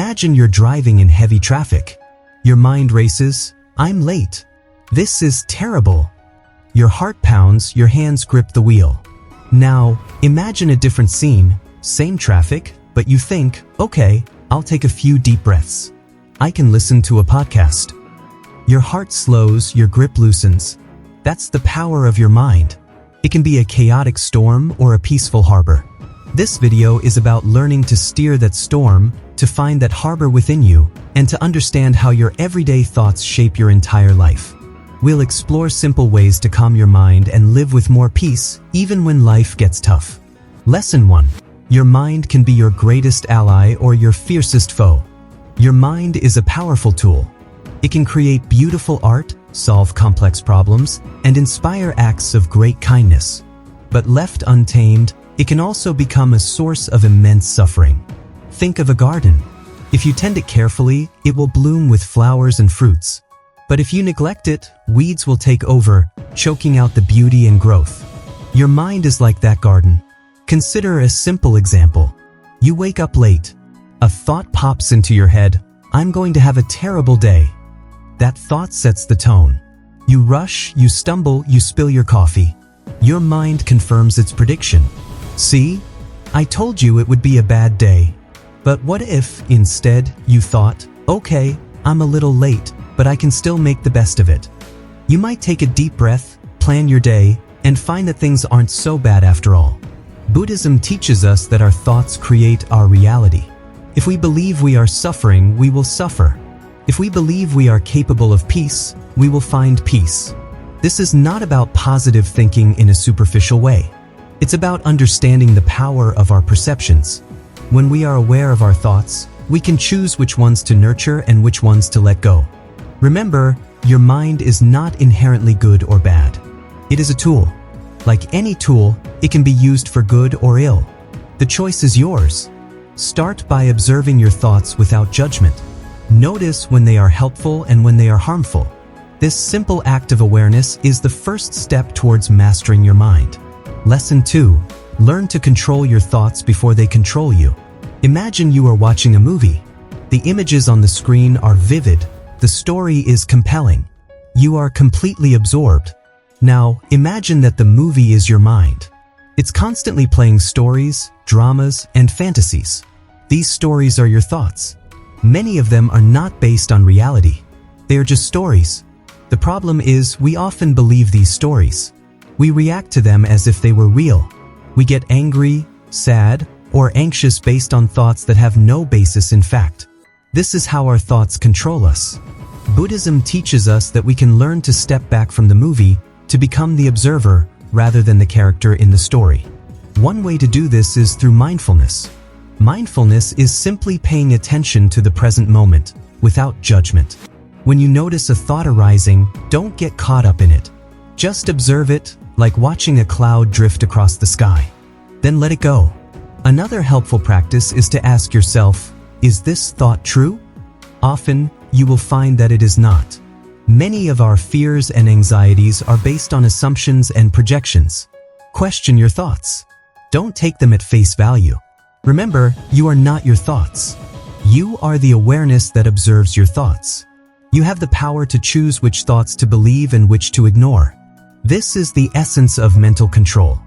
Imagine you're driving in heavy traffic. Your mind races, I'm late. This is terrible. Your heart pounds, your hands grip the wheel. Now, imagine a different scene, same traffic, but you think, okay, I'll take a few deep breaths. I can listen to a podcast. Your heart slows, your grip loosens. That's the power of your mind. It can be a chaotic storm or a peaceful harbor. This video is about learning to steer that storm, to find that harbor within you, and to understand how your everyday thoughts shape your entire life. We'll explore simple ways to calm your mind and live with more peace, even when life gets tough. Lesson 1. Your mind can be your greatest ally or your fiercest foe. Your mind is a powerful tool. It can create beautiful art, solve complex problems, and inspire acts of great kindness. But left untamed, it can also become a source of immense suffering. Think of a garden. If you tend it carefully, it will bloom with flowers and fruits. But if you neglect it, weeds will take over, choking out the beauty and growth. Your mind is like that garden. Consider a simple example. You wake up late. A thought pops into your head, I'm going to have a terrible day. That thought sets the tone. You rush, you stumble, you spill your coffee. Your mind confirms its prediction. See? I told you it would be a bad day. But what if, instead, you thought, okay, I'm a little late, but I can still make the best of it. You might take a deep breath, plan your day, and find that things aren't so bad after all. Buddhism teaches us that our thoughts create our reality. If we believe we are suffering, we will suffer. If we believe we are capable of peace, we will find peace. This is not about positive thinking in a superficial way. It's about understanding the power of our perceptions. When we are aware of our thoughts, we can choose which ones to nurture and which ones to let go. Remember, your mind is not inherently good or bad. It is a tool. Like any tool, it can be used for good or ill. The choice is yours. Start by observing your thoughts without judgment. Notice when they are helpful and when they are harmful. This simple act of awareness is the first step towards mastering your mind. Lesson 2. Learn to control your thoughts before they control you. Imagine you are watching a movie. The images on the screen are vivid. The story is compelling. You are completely absorbed. Now, imagine that the movie is your mind. It's constantly playing stories, dramas, and fantasies. These stories are your thoughts. Many of them are not based on reality. They are just stories. The problem is, we often believe these stories. We react to them as if they were real. We get angry, sad, or anxious based on thoughts that have no basis in fact. This is how our thoughts control us. Buddhism teaches us that we can learn to step back from the movie to become the observer rather than the character in the story. One way to do this is through mindfulness. Mindfulness is simply paying attention to the present moment, without judgment. When you notice a thought arising, don't get caught up in it. Just observe it, like watching a cloud drift across the sky. Then let it go. Another helpful practice is to ask yourself, is this thought true? Often, you will find that it is not. Many of our fears and anxieties are based on assumptions and projections. Question your thoughts. Don't take them at face value. Remember, you are not your thoughts. You are the awareness that observes your thoughts. You have the power to choose which thoughts to believe and which to ignore. This is the essence of mental control.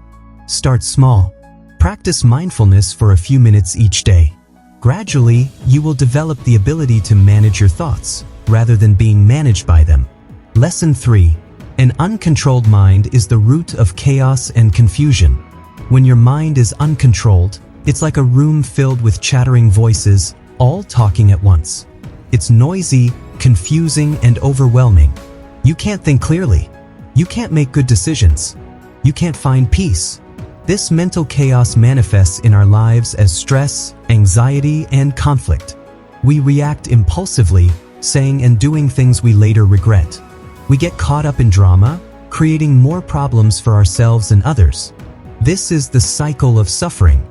Start small. Practice mindfulness for a few minutes each day. Gradually, you will develop the ability to manage your thoughts, rather than being managed by them. Lesson 3. An uncontrolled mind is the root of chaos and confusion. When your mind is uncontrolled, it's like a room filled with chattering voices, all talking at once. It's noisy, confusing, and overwhelming. You can't think clearly. You can't make good decisions. You can't find peace. This mental chaos manifests in our lives as stress, anxiety, and conflict. We react impulsively, saying and doing things we later regret. We get caught up in drama, creating more problems for ourselves and others. This is the cycle of suffering.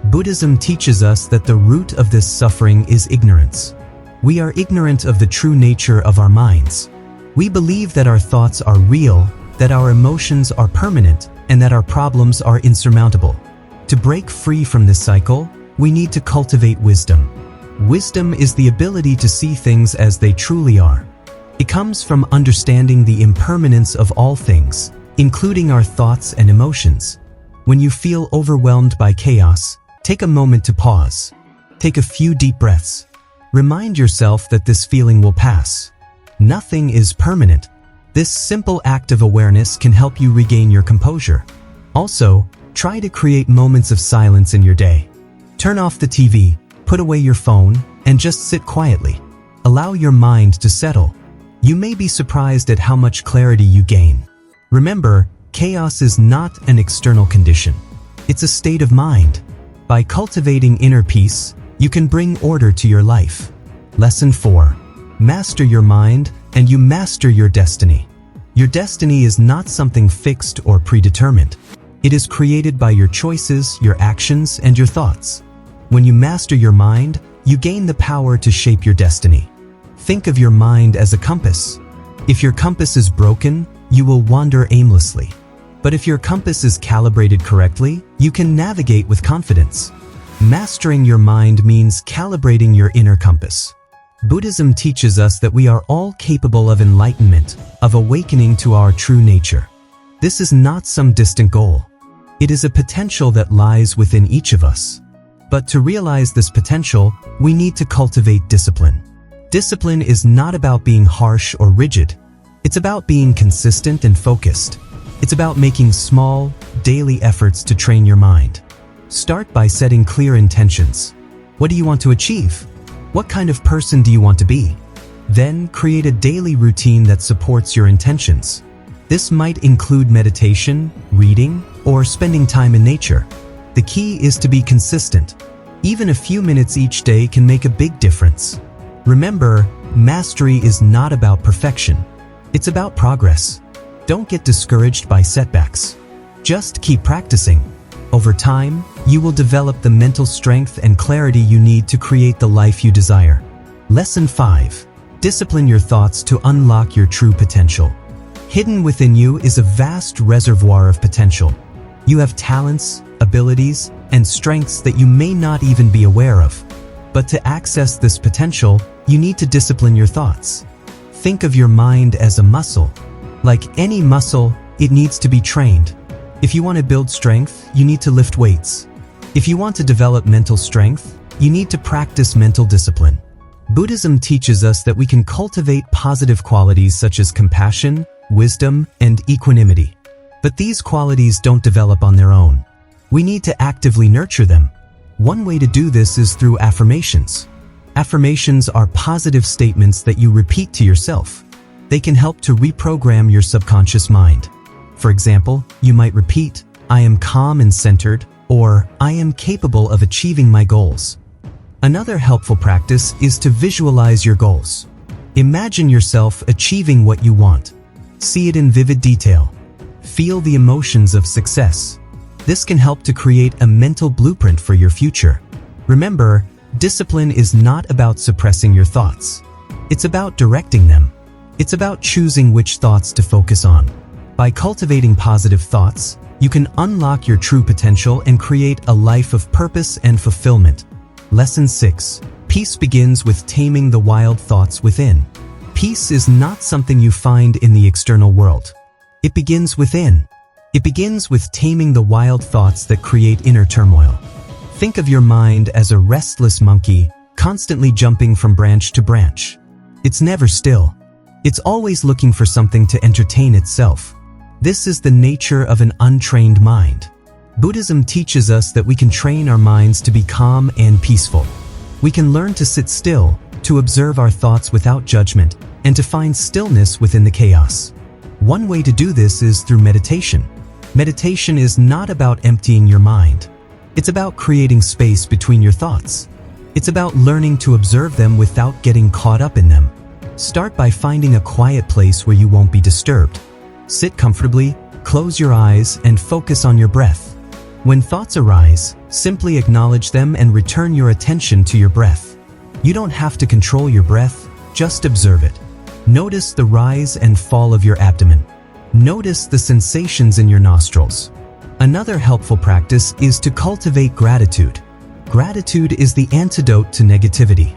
Buddhism teaches us that the root of this suffering is ignorance. We are ignorant of the true nature of our minds. We believe that our thoughts are real, that our emotions are permanent, and that our problems are insurmountable. To break free from this cycle, we need to cultivate wisdom. Wisdom is the ability to see things as they truly are. It comes from understanding the impermanence of all things, including our thoughts and emotions. When you feel overwhelmed by chaos, take a moment to pause. Take a few deep breaths. Remind yourself that this feeling will pass. Nothing is permanent. This simple act of awareness can help you regain your composure. Also, try to create moments of silence in your day. Turn off the TV, put away your phone, and just sit quietly. Allow your mind to settle. You may be surprised at how much clarity you gain. Remember, chaos is not an external condition. It's a state of mind. By cultivating inner peace, you can bring order to your life. Lesson 4. Master your mind, and you master your destiny. Your destiny is not something fixed or predetermined. It is created by your choices, your actions, and your thoughts. When you master your mind, you gain the power to shape your destiny. Think of your mind as a compass. If your compass is broken, you will wander aimlessly. But if your compass is calibrated correctly, you can navigate with confidence. Mastering your mind means calibrating your inner compass. Buddhism teaches us that we are all capable of enlightenment, of awakening to our true nature. This is not some distant goal. It is a potential that lies within each of us. But to realize this potential, we need to cultivate discipline. Discipline is not about being harsh or rigid. It's about being consistent and focused. It's about making small, daily efforts to train your mind. Start by setting clear intentions. What do you want to achieve? What kind of person do you want to be? Then create a daily routine that supports your intentions. This might include meditation, reading, or spending time in nature. The key is to be consistent. Even a few minutes each day can make a big difference. Remember, mastery is not about perfection. It's about progress. Don't get discouraged by setbacks. Just keep practicing. Over time, you will develop the mental strength and clarity you need to create the life you desire. Lesson 5. Discipline your thoughts to unlock your true potential. Hidden within you is a vast reservoir of potential. You have talents, abilities, and strengths that you may not even be aware of. But to access this potential, you need to discipline your thoughts. Think of your mind as a muscle. Like any muscle, it needs to be trained. If you want to build strength, you need to lift weights. If you want to develop mental strength, you need to practice mental discipline. Buddhism teaches us that we can cultivate positive qualities such as compassion, wisdom, and equanimity. But these qualities don't develop on their own. We need to actively nurture them. One way to do this is through affirmations. Affirmations are positive statements that you repeat to yourself. They can help to reprogram your subconscious mind. For example, you might repeat, "I am calm and centered," or "I am capable of achieving my goals." Another helpful practice is to visualize your goals. Imagine yourself achieving what you want. See it in vivid detail. Feel the emotions of success. This can help to create a mental blueprint for your future. Remember, discipline is not about suppressing your thoughts. It's about directing them. It's about choosing which thoughts to focus on. By cultivating positive thoughts, you can unlock your true potential and create a life of purpose and fulfillment. Lesson 6. Peace begins with taming the wild thoughts within. Peace is not something you find in the external world. It begins within. It begins with taming the wild thoughts that create inner turmoil. Think of your mind as a restless monkey, constantly jumping from branch to branch. It's never still. It's always looking for something to entertain itself. This is the nature of an untrained mind. Buddhism teaches us that we can train our minds to be calm and peaceful. We can learn to sit still, to observe our thoughts without judgment, and to find stillness within the chaos. One way to do this is through meditation. Meditation is not about emptying your mind. It's about creating space between your thoughts. It's about learning to observe them without getting caught up in them. Start by finding a quiet place where you won't be disturbed. Sit comfortably, close your eyes, and focus on your breath. When thoughts arise, simply acknowledge them and return your attention to your breath. You don't have to control your breath, just observe it. Notice the rise and fall of your abdomen. Notice the sensations in your nostrils. Another helpful practice is to cultivate gratitude. Gratitude is the antidote to negativity.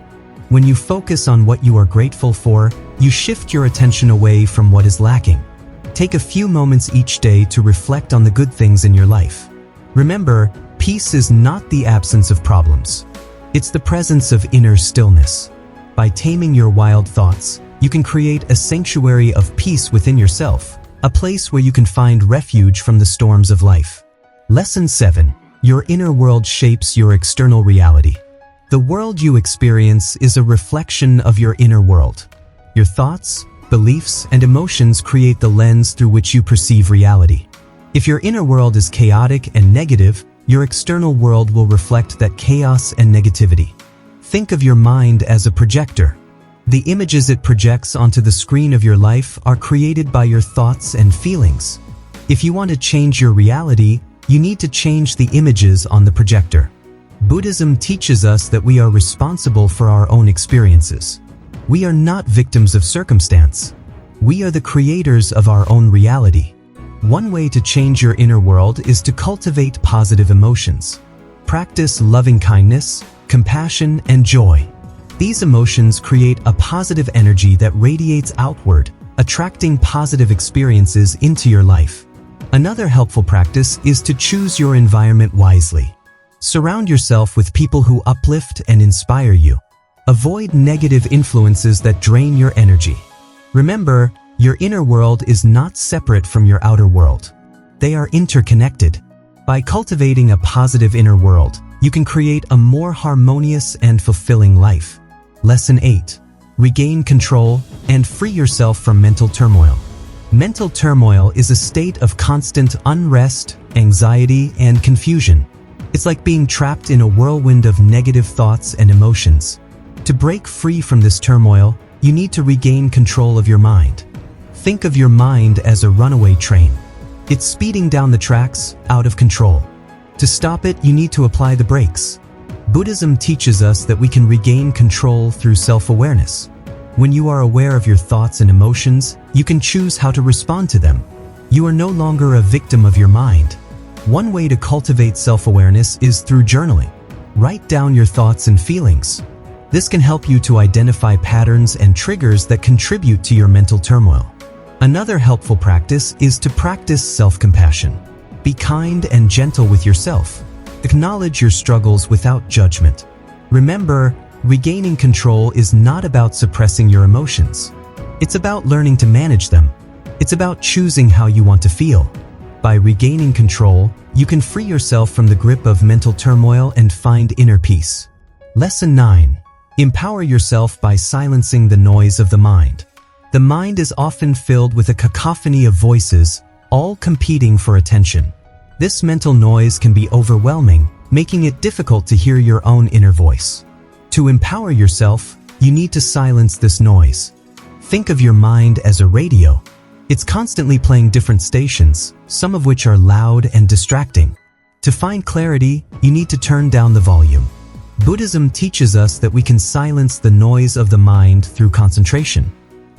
When you focus on what you are grateful for, you shift your attention away from what is lacking. Take a few moments each day to reflect on the good things in your life. Remember, peace is not the absence of problems. It's the presence of inner stillness. By taming your wild thoughts, you can create a sanctuary of peace within yourself, a place where you can find refuge from the storms of life. Lesson 7. Your inner world shapes your external reality. The world you experience is a reflection of your inner world. Your thoughts, beliefs, and emotions create the lens through which you perceive reality. If your inner world is chaotic and negative, your external world will reflect that chaos and negativity. Think of your mind as a projector. The images it projects onto the screen of your life are created by your thoughts and feelings. If you want to change your reality, you need to change the images on the projector. Buddhism teaches us that we are responsible for our own experiences. We are not victims of circumstance. We are the creators of our own reality. One way to change your inner world is to cultivate positive emotions. Practice loving kindness, compassion, and joy. These emotions create a positive energy that radiates outward, attracting positive experiences into your life. Another helpful practice is to choose your environment wisely. Surround yourself with people who uplift and inspire you. Avoid negative influences that drain your energy. Remember, your inner world is not separate from your outer world. They are interconnected. By cultivating a positive inner world, you can create a more harmonious and fulfilling life. Lesson 8. Regain control and free yourself from mental turmoil. Mental turmoil is a state of constant unrest, anxiety, and confusion. It's like being trapped in a whirlwind of negative thoughts and emotions. To break free from this turmoil, you need to regain control of your mind. Think of your mind as a runaway train. It's speeding down the tracks, out of control. To stop it, you need to apply the brakes. Buddhism teaches us that we can regain control through self-awareness. When you are aware of your thoughts and emotions, you can choose how to respond to them. You are no longer a victim of your mind. One way to cultivate self-awareness is through journaling. Write down your thoughts and feelings. This can help you to identify patterns and triggers that contribute to your mental turmoil. Another helpful practice is to practice self-compassion. Be kind and gentle with yourself. Acknowledge your struggles without judgment. Remember, regaining control is not about suppressing your emotions. It's about learning to manage them. It's about choosing how you want to feel. By regaining control, you can free yourself from the grip of mental turmoil and find inner peace. Lesson 9. Empower yourself by silencing the noise of the mind. The mind is often filled with a cacophony of voices, all competing for attention. This mental noise can be overwhelming, making it difficult to hear your own inner voice. To empower yourself, you need to silence this noise. Think of your mind as a radio. It's constantly playing different stations, some of which are loud and distracting. To find clarity, you need to turn down the volume. Buddhism teaches us that we can silence the noise of the mind through concentration.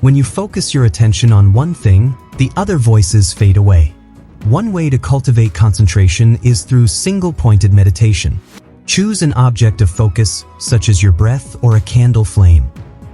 When you focus your attention on one thing, the other voices fade away. One way to cultivate concentration is through single-pointed meditation. Choose an object of focus, such as your breath or a candle flame.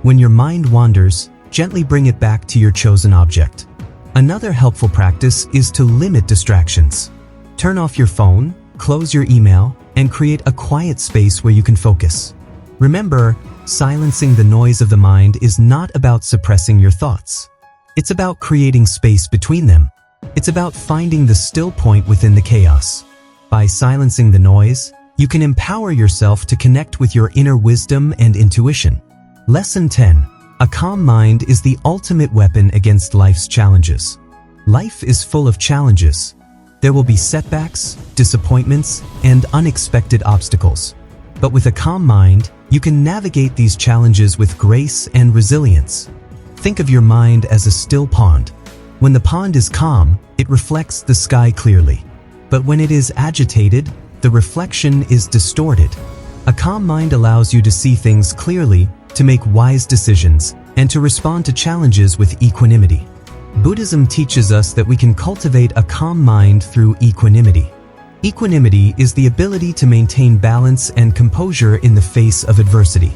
When your mind wanders, gently bring it back to your chosen object. Another helpful practice is to limit distractions. Turn off your phone, close your email, and create a quiet space where you can focus. Remember, silencing the noise of the mind is not about suppressing your thoughts. It's about creating space between them. It's about finding the still point within the chaos. By silencing the noise, you can empower yourself to connect with your inner wisdom and intuition. Lesson 10. A calm mind is the ultimate weapon against life's challenges. Life is full of challenges. There will be setbacks, disappointments, and unexpected obstacles. But with a calm mind, you can navigate these challenges with grace and resilience. Think of your mind as a still pond. When the pond is calm, it reflects the sky clearly. But when it is agitated, the reflection is distorted. A calm mind allows you to see things clearly, to make wise decisions, and to respond to challenges with equanimity. Buddhism teaches us that we can cultivate a calm mind through equanimity. Equanimity is the ability to maintain balance and composure in the face of adversity.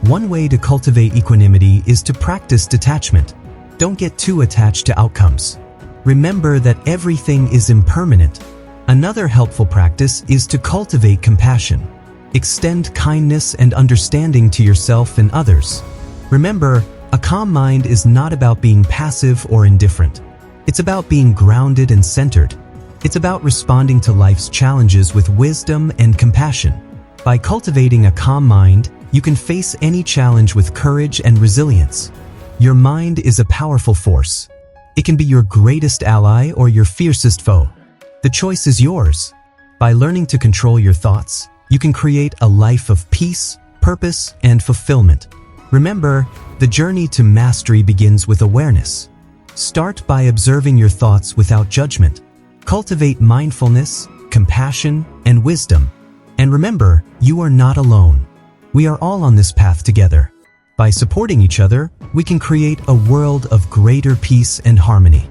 One way to cultivate equanimity is to practice detachment. Don't get too attached to outcomes. Remember that everything is impermanent. Another helpful practice is to cultivate compassion. Extend kindness and understanding to yourself and others. Remember, a calm mind is not about being passive or indifferent. It's about being grounded and centered. It's about responding to life's challenges with wisdom and compassion. By cultivating a calm mind, you can face any challenge with courage and resilience. Your mind is a powerful force. It can be your greatest ally or your fiercest foe. The choice is yours. By learning to control your thoughts, you can create a life of peace, purpose, and fulfillment. Remember, the journey to mastery begins with awareness. Start by observing your thoughts without judgment. Cultivate mindfulness, compassion, and wisdom. And remember, you are not alone. We are all on this path together. By supporting each other, we can create a world of greater peace and harmony.